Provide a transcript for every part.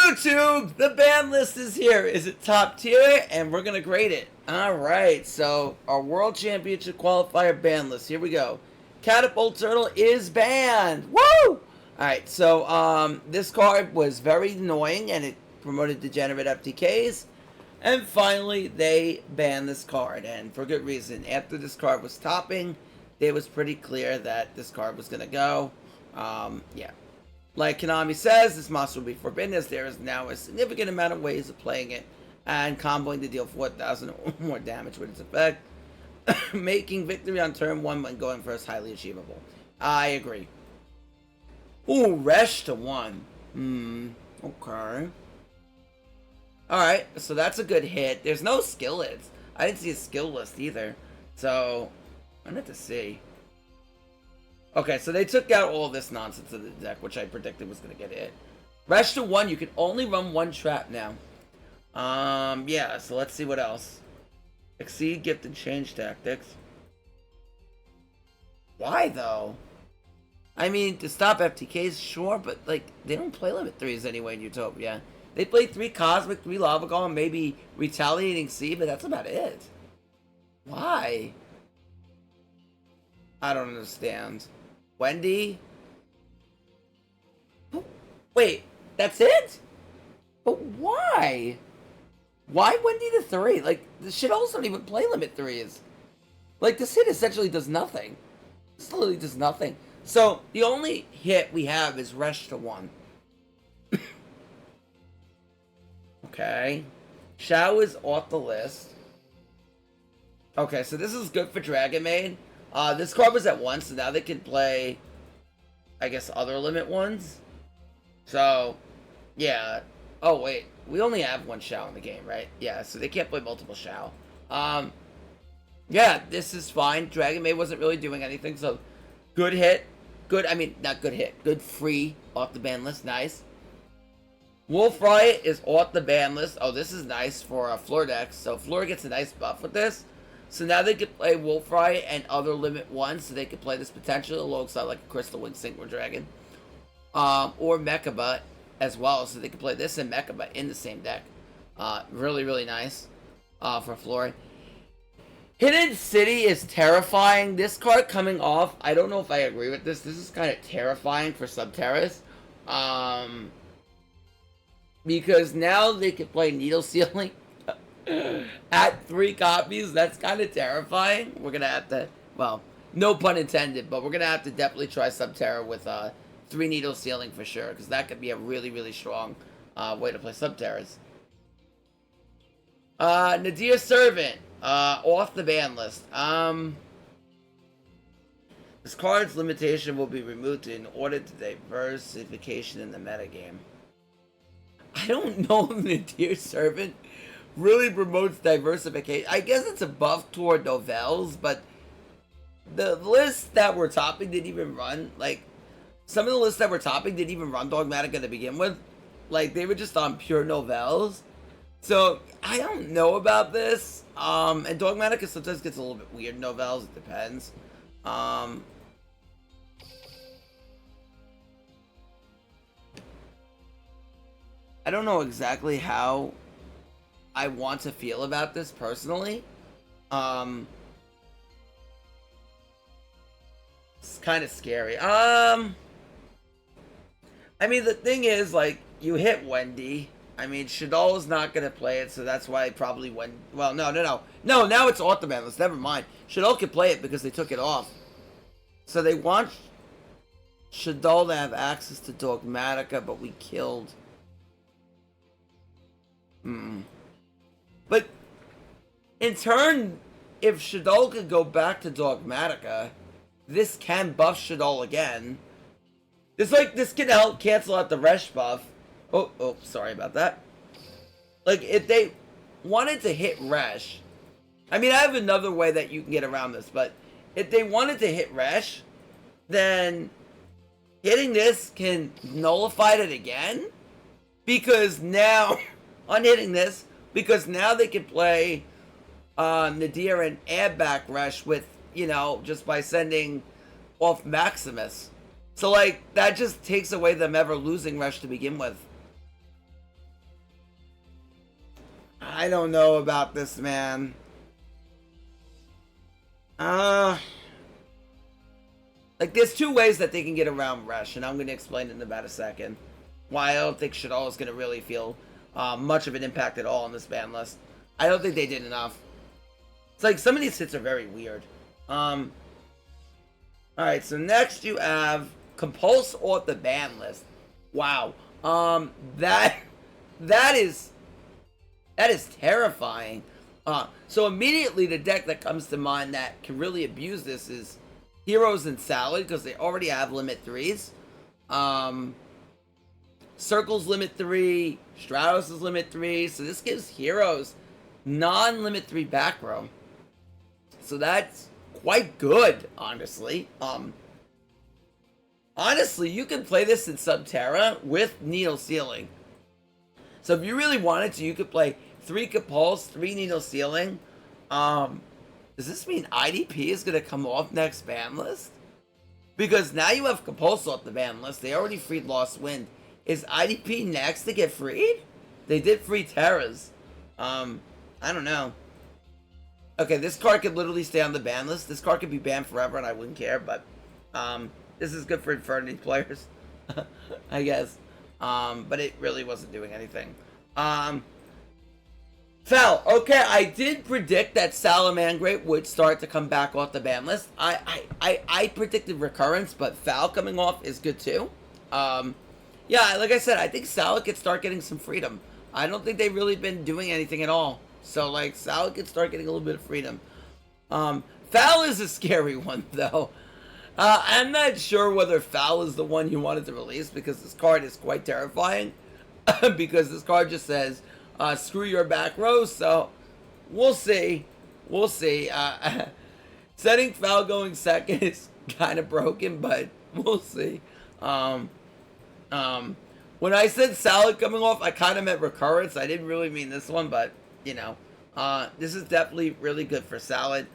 YouTube, the ban list is here. Is it top tier? And we're gonna grade it. Alright, so our World Championship qualifier ban list. Here we go. Catapult Turtle is banned. Woo! Alright, so this card was very annoying and it promoted degenerate FTKs. And finally, they banned this card, and for good reason. After this card was topping, it was pretty clear that this card was gonna go. Yeah. Like Konami says, this monster will be forbidden as there is now a significant amount of ways of playing it and comboing to deal 4,000 or more damage with its effect, making victory on turn 1 when going first highly achievable. I agree. Ooh, Resh to 1. Okay. Alright, so that's a good hit. There's no skill hits. I didn't see a skill list either. So, I need to see. Okay, so they took out all this nonsense of the deck, which I predicted was going to get hit. Resh to 1, you can only run 1 trap now. Yeah, so let's see what else. Exceed, gift, and change tactics. Why, though? I mean, to stop FTKs, sure, but, like, they don't play limit 3s anyway in Utopia. They play 3 Cosmic, 3 Lava Golem, maybe Retaliating Sea, but that's about it. Why? I don't understand. Wendy? Wait, that's it? But why? Why Wendy to 3? Like, the shit also don't even play limit 3s. Like, this hit essentially does nothing. This literally does nothing. So, the only hit we have is Resh to 1. Okay. Shao is off the list. Okay, so this is good for Dragon Maid. This card was at 1, so now they can play, I guess, other limit ones. So, yeah. Oh, wait. We only have 1 Shao in the game, right? Yeah, so they can't play multiple Shao. Yeah, this is fine. Dragon Maid wasn't really doing anything, so good hit. Good, I mean, not good hit. Good free off the ban list. Nice. Wolf Riot is off the ban list. Oh, this is nice for Floor decks. So Floor gets a nice buff with this. So now they can play Wolf Riot and other limit 1. So they can play this potential alongside like a Crystal Wing Synchro Dragon. Or Mechaba as well. So they can play this and Mechaba in the same deck. Really, really nice for Floor. Hidden City is terrifying. This card coming off, I don't know if I agree with this. This is kind of terrifying for Subterrace. Because now they can play Needle Sealing at 3 copies. That's kind of terrifying. We're going to have to, well, no pun intended, but we're going to have to definitely try Subterra with 3 Needle Sealing for sure. Because that could be a really, really strong way to play Subterras. Nadir Servant, off the ban list. This card's limitation will be removed in order to diversification in the metagame. I don't know if Nadir Servant really promotes diversification. I guess it's a buff toward Nouvelles, but the lists that were topping didn't even run, like, some of the lists that were topping didn't even run Dogmatica to begin with. Like, they were just on pure Nouvelles. So, I don't know about this. And Dogmatica sometimes gets a little bit weird. Nouvelles, it depends. I don't know exactly how I want to feel about this personally. It's kind of scary. I mean, the thing is, like, you hit Wendy. I mean, Shaddoll is not going to play it, so that's why probably when... Well, no. No, now it's off the ban list. Never mind. Shaddoll can play it because they took it off. So they want Shaddoll to have access to Dogmatica, but we killed... But, in turn, if Shaddoll could go back to Dogmatica, this can buff Shaddoll again. This can help cancel out the Resh buff. Oh, sorry about that. Like, if they wanted to hit Resh... I mean, I have another way that you can get around this, but if they wanted to hit Resh, then hitting this can nullify it again. Because now... on hitting this, because now they can play Nadir and add back Resh with, you know, just by sending off Maximus. So, like, that just takes away them ever losing Resh to begin with. I don't know about this, man. Like, there's two ways that they can get around Resh, and I'm going to explain it in about a second. Why I don't think Shaddoll is going to really feel much of an impact at all on this ban list. I don't think they did enough. It's like, some of these hits are very weird. Alright, so next you have Compulse off the ban list. Wow. That is terrifying. So immediately the deck that comes to mind that can really abuse this is Heroes and Salad, because they already have limit 3s. Circle's limit 3, Stratos is limit 3, so this gives Heroes non-limit 3 back row. So that's quite good, honestly. Honestly, you can play this in Subterra with Needle Sealing. So if you really wanted to, you could play 3 Compulse, 3 Needle Sealing. Does this mean IDP is going to come off next ban list? Because now you have Compulse off the ban list. They already freed Lost Wind. Is IDP next to get freed? They did free Terras. I don't know. Okay, this card could literally stay on the ban list. This card could be banned forever and I wouldn't care, but this is good for Infernity players, I guess. But it really wasn't doing anything. Fel, okay, I did predict that Salamangreat would start to come back off the ban list. I predicted Recurrence, but Fel coming off is good too. Yeah, like I said, I think Sal could start getting some freedom. I don't think they've really been doing anything at all. So, like, Sal could start getting a little bit of freedom. Foul is a scary one, though. I'm not sure whether Foul is the one you wanted to release, because this card is quite terrifying. Because this card just says, screw your back row, so we'll see. We'll see. Setting Foul going second is kind of broken, but we'll see. When I said Salad coming off, I kind of meant Recurrence. I didn't really mean this one, but, you know. This is definitely really good for Salad.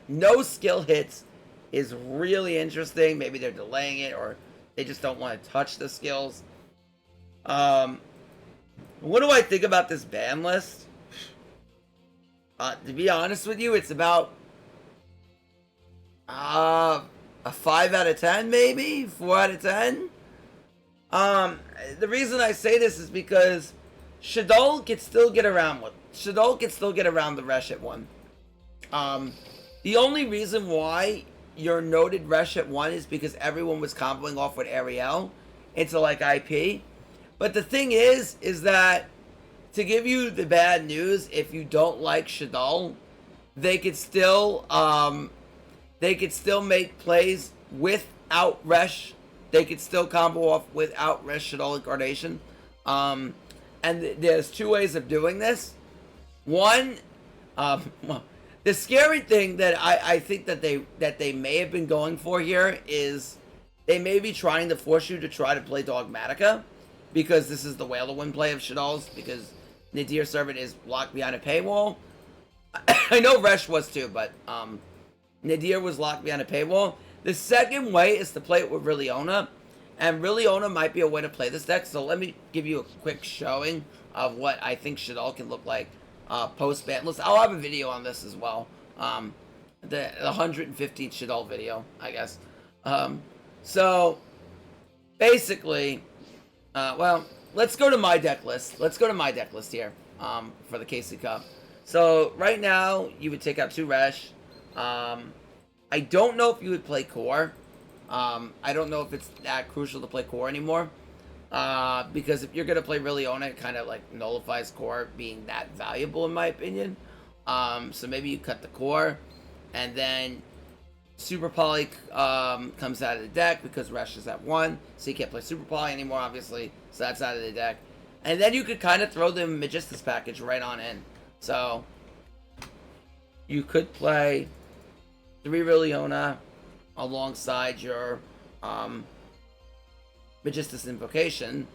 No skill hits is really interesting. Maybe they're delaying it, or they just don't want to touch the skills. What do I think about this ban list? To be honest with you, it's about a 5 out of 10, maybe? 4 out of 10? The reason I say this is because Shaddoll can still get around the Resh at 1. The only reason why your noted Resh at 1 is because everyone was comboing off with Ariel into like IP. But the thing is that to give you the bad news, if you don't like Shaddoll, they could still make plays without Resh. They could still combo off without Resh Shaddoll Incarnation. And there's 2 ways of doing this. One, the scary thing that I think that they may have been going for here is they may be trying to force you to try to play Dogmatica, because this is the Whale of Wind play of Shaddoll's, because Nadir Servant is locked behind a paywall. I know Resh was too, but Nadir was locked behind a paywall. The second way is to play it with Rilliona, and Rilliona might be a way to play this deck, so let me give you a quick showing of what I think Shaddoll can look like post-ban list. I'll have a video on this as well. The 115th Shaddoll video, I guess. So, basically, well, let's go to my deck list. Let's go to my deck list here for the KC Cup. So, right now, you would take out 2 Resh. I don't know if you would play Core. I don't know if it's that crucial to play Core anymore. Because if you're going to play Rilliona, it kind of like nullifies Core being that valuable in my opinion. So maybe you cut the Core, and then Super Poly comes out of the deck because Resh is at 1, so you can't play Super Poly anymore obviously, so that's out of the deck. And then you could kind of throw the Magistus package right on in. So you could play 3 Rilliona alongside your Magistus Invocation.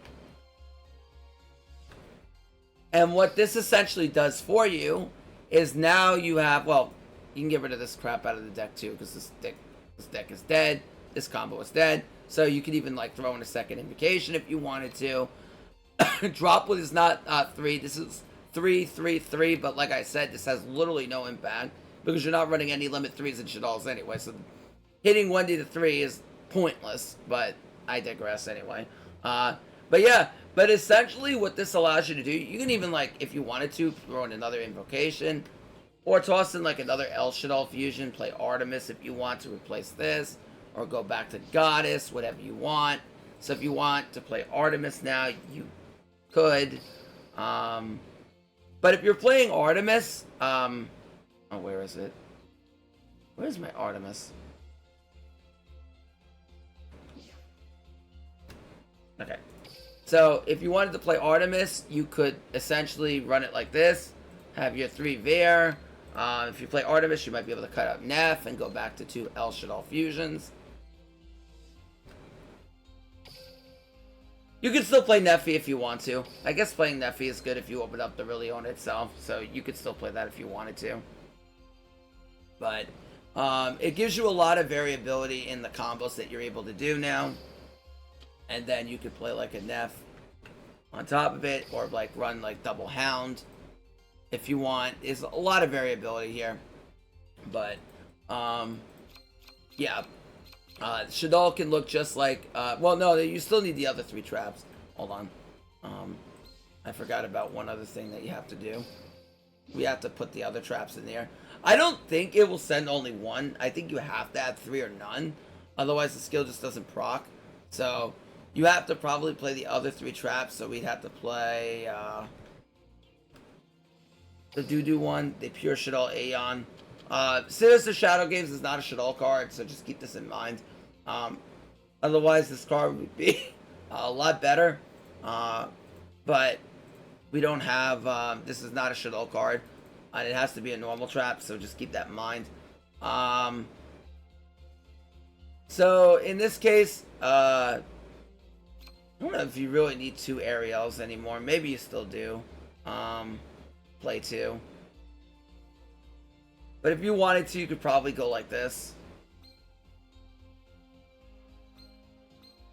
And what this essentially does for you is now you have, well, you can get rid of this crap out of the deck too, because this deck is dead, this combo is dead. So you could even like throw in a second Invocation if you wanted to. Drop with is not 3, this is 3-3-3, but like I said, this has literally no impact because you're not running any limit 3s and Shaddolls anyway, so hitting Wendy to 3 is pointless, but I digress anyway. But yeah, but essentially what this allows you to do, you can even, like, if you wanted to, throw in another invocation, or toss in, like, another El Shaddoll fusion, play Artemis if you want to replace this, or go back to Goddess, whatever you want. So if you want to play Artemis now, you could. But if you're playing Artemis, oh, where is it? Where's my Artemis? Okay. So if you wanted to play Artemis, you could essentially run it like this. Have your 3 there. If you play Artemis, you might be able to cut out Neff and go back to 2 El Shaddoll fusions. You can still play Neffy if you want to. I guess playing Neffy is good if you open up the really own itself. So you could still play that if you wanted to. But it gives you a lot of variability in the combos that you're able to do now. And then you could play like a Neff on top of it, or like run like double Hound if you want. There's a lot of variability here. But yeah. Shaddoll can look just like, well, no, you still need the other 3 traps. Hold on. I forgot about one other thing that you have to do. We have to put the other traps in there. I don't think it will send only 1. I think you have to add 3 or none. Otherwise, the skill just doesn't proc. So, you have to probably play the other 3 traps. So, we'd have to play the Doo-Doo one, the pure Shaddoll Aeon. Sinister Shadow Games is not a Shaddoll card, so just keep this in mind. Otherwise, this card would be a lot better. But we don't have, this is not a Shaddoll card. And it has to be a normal trap, so just keep that in mind. So, in this case, I don't know if you really need 2 Ariels anymore. Maybe you still do. Play 2. But if you wanted to, you could probably go like this.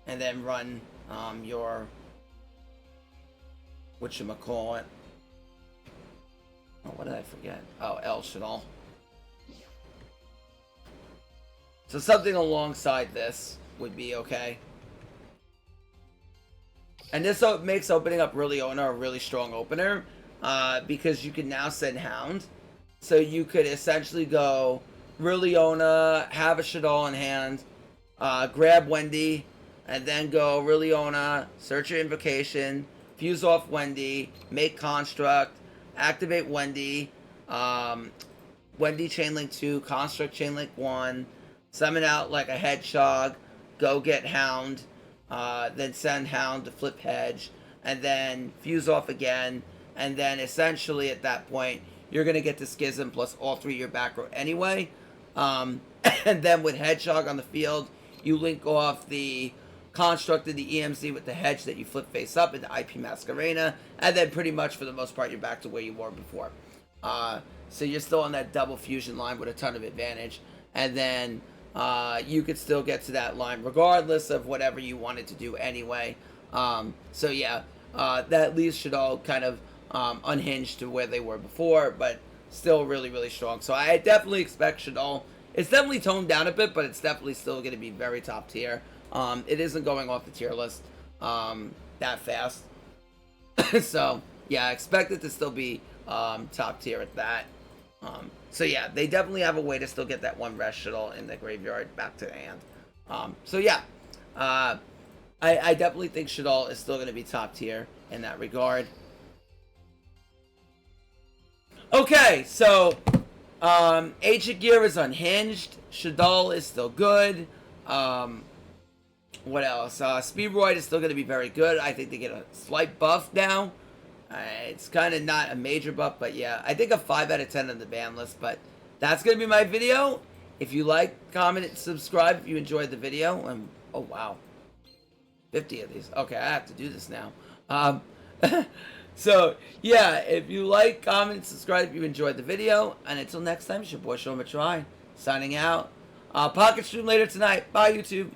And then run your... whatchamacallit. Oh, what did I forget? Oh, El Shaddoll. So something alongside this would be okay. And this makes opening up Rilliona a really strong opener. Because you can now send Hound. So you could essentially go Rilliona, have a Shaddoll in hand, grab Wendy, and then go Rilliona, search your invocation, fuse off Wendy, make Construct, activate Wendy, Wendy Chainlink 2, Construct Chainlink 1, summon out like a Hedgehog, go get Hound, then send Hound to flip Hedge, and then fuse off again, and then essentially at that point, you're going to get the Schism plus all 3 of your back row anyway. And then with Hedgehog on the field, you link off the Construct of the EMC with the Hedge that you flip face up into IP Masquerena. And then pretty much for the most part, you're back to where you were before. So you're still on that double fusion line with a ton of advantage. And then you could still get to that line regardless of whatever you wanted to do anyway. So yeah, that leaves Shaddoll kind of unhinged to where they were before, but still really, really strong. So I definitely expect Shaddoll. It's definitely toned down a bit, but it's definitely still going to be very top tier. It isn't going off the tier list that fast. So yeah, I expect it to still be top tier at that. So yeah, they definitely have a way to still get that 1 rest Shaddoll in the graveyard back to the hand. So yeah, I definitely think Shaddoll is still going to be top tier in that regard. Okay, so Ancient Gear is unhinged. Shaddoll is still good. What else? Speedroid is still going to be very good. I think they get a slight buff now. It's kind of not a major buff, but yeah, I think a 5 out of 10 on the ban list. But that's going to be my video. If you like, comment, and subscribe if you enjoyed the video. And oh wow, 50 of these. Okay, I have to do this now. So, yeah, if you like, comment, and subscribe if you enjoyed the video. And until next time, it's your boy, Show 'em a Try, signing out. Pocket stream later tonight. Bye, YouTube.